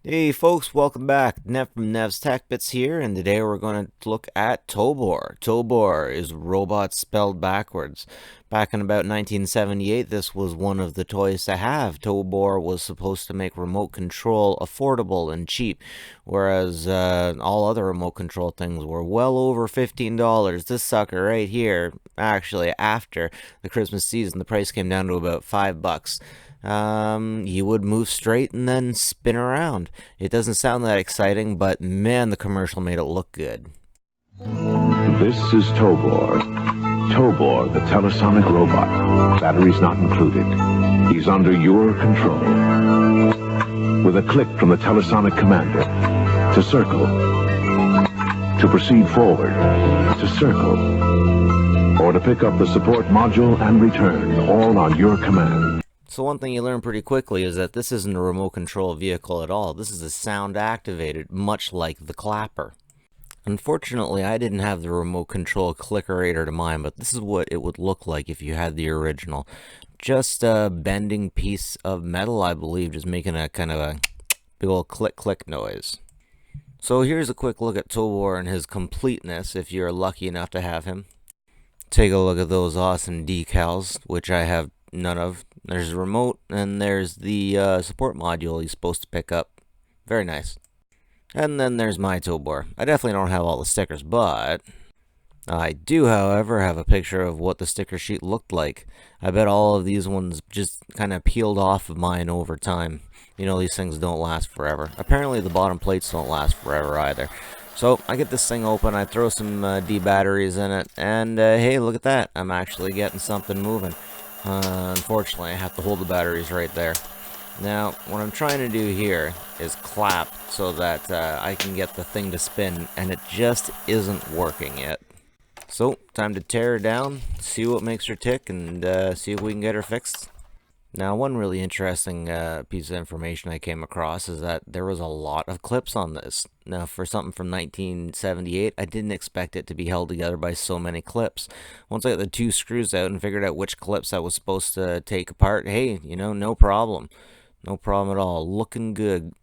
Hey folks, welcome back. Nev from Nev's Tech Bits here, and today we're going to look at Tobor. Tobor is robot spelled backwards. Back in about 1978, this was one of the toys to have. Tobor was supposed to make remote control affordable and cheap, whereas all other remote control things were well over $15. This sucker right here, actually, after the Christmas season, the price came down to about $5. You would move straight and then spin around. It doesn't sound that exciting, but man, the commercial made it look good. This is Tobor. Tobor, the telesonic robot. Batteries not included. He's under your control. With a click from the telesonic commander, to circle, to proceed forward, to circle, or to pick up the support module and return, all on your command. So one thing you learn pretty quickly is that this isn't a remote control vehicle at all. This is a sound activated, much like the Clapper. Unfortunately, I didn't have the remote control clickerator to mine, but this is what it would look like if you had the original. Just a bending piece of metal, I believe, just making a kind of a big old click-click noise. So here's a quick look at Tobor and his completeness, if you're lucky enough to have him. Take a look at those awesome decals, which I have none of. There's the remote, and there's the support module he's supposed to pick up. Very nice. And then there's my Tobor. I definitely don't have all the stickers, but I do, however, have a picture of what the sticker sheet looked like. I bet all of these ones just kind of peeled off of mine over time. You know, these things don't last forever. Apparently the bottom plates don't last forever either. So I get this thing open, I throw some D batteries in it, and hey, look at that. I'm actually getting something moving. Unfortunately, I have to hold the batteries right there. Now, what I'm trying to do here is clap so that I can get the thing to spin, and it just isn't working yet. So, time to tear her down, see what makes her tick, and see if we can get her fixed. Now, one really interesting piece of information I came across is that there was a lot of clips on this. Now, for something from 1978, I didn't expect it to be held together by so many clips. Once I got the two screws out and figured out which clips I was supposed to take apart, hey, you know, no problem. No problem at all. Looking good.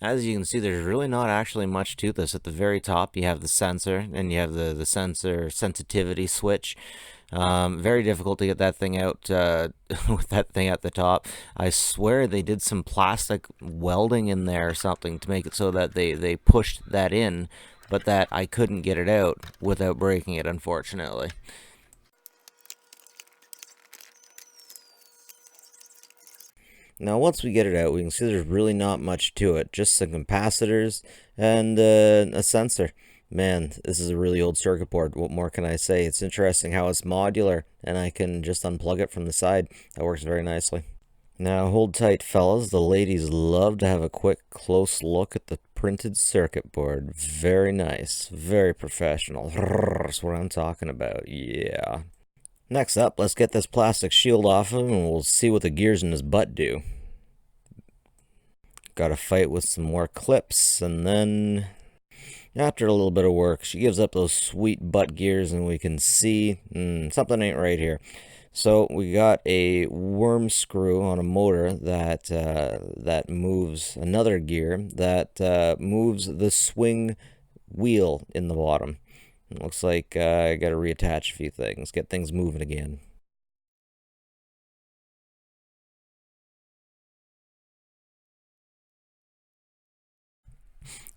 As you can see, there's really not actually much to this. At the very top, you have the sensor, and you have the sensor sensitivity switch. Very difficult to get that thing out with that thing at the top. I swear they did some plastic welding in there or something to make it so that they pushed that in, but that I couldn't get it out without breaking it, unfortunately. Now, once we get it out, we can see there's really not much to it. Just some capacitors and a sensor. Man, this is a really old circuit board. What more can I say? It's interesting how it's modular, and I can just unplug it from the side. That works very nicely. Now, hold tight, fellas. The ladies love to have a quick, close look at the printed circuit board. Very nice. Very professional. That's what I'm talking about. Yeah. Next up, let's get this plastic shield off him, and we'll see what the gears in his butt do. Gotta fight with some more clips, and then after a little bit of work, she gives up those sweet butt gears, and we can see something ain't right here. So we got a worm screw on a motor that moves another gear that moves the swing wheel in the bottom. It looks like I got to reattach a few things, get things moving again.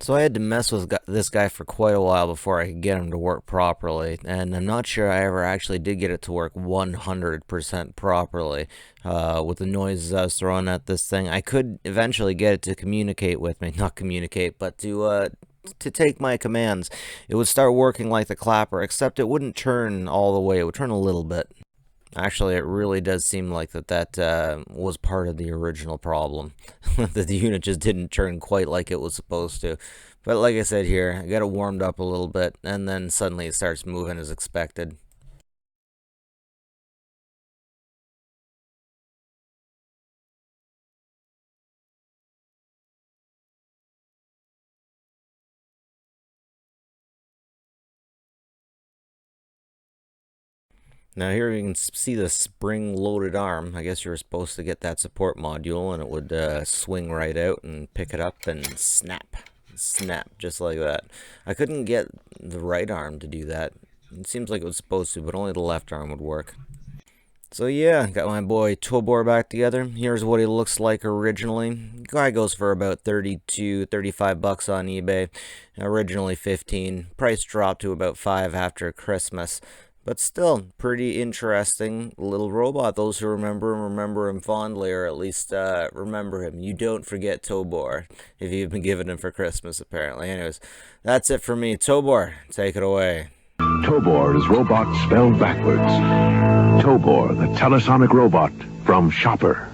So I had to mess with this guy for quite a while before I could get him to work properly, and I'm not sure I ever actually did get it to work 100% properly. With the noises I was throwing at this thing, I could eventually get it to communicate with me, not communicate, but to take my commands. It would start working like the Clapper, except it wouldn't turn all the way, it would turn a little bit. Actually, it really does seem like that was part of the original problem. That the unit just didn't turn quite like it was supposed to. But like I said here, I got it warmed up a little bit, and then suddenly it starts moving as expected. Now here you can see the spring-loaded arm. I guess you were supposed to get that support module and it would swing right out and pick it up and snap. Snap, just like that. I couldn't get the right arm to do that. It seems like it was supposed to, but only the left arm would work. So yeah, got my boy Tobor back together. Here's what he looks like originally. Guy goes for about 32, 35 bucks on eBay. Originally 15. Price dropped to about 5 after Christmas. But still, pretty interesting little robot. Those who remember him fondly, or at least remember him. You don't forget Tobor, if you've been given him for Christmas, apparently. Anyways, that's it for me. Tobor, take it away. Tobor is robot spelled backwards. Tobor, the telesonic robot from Schaper.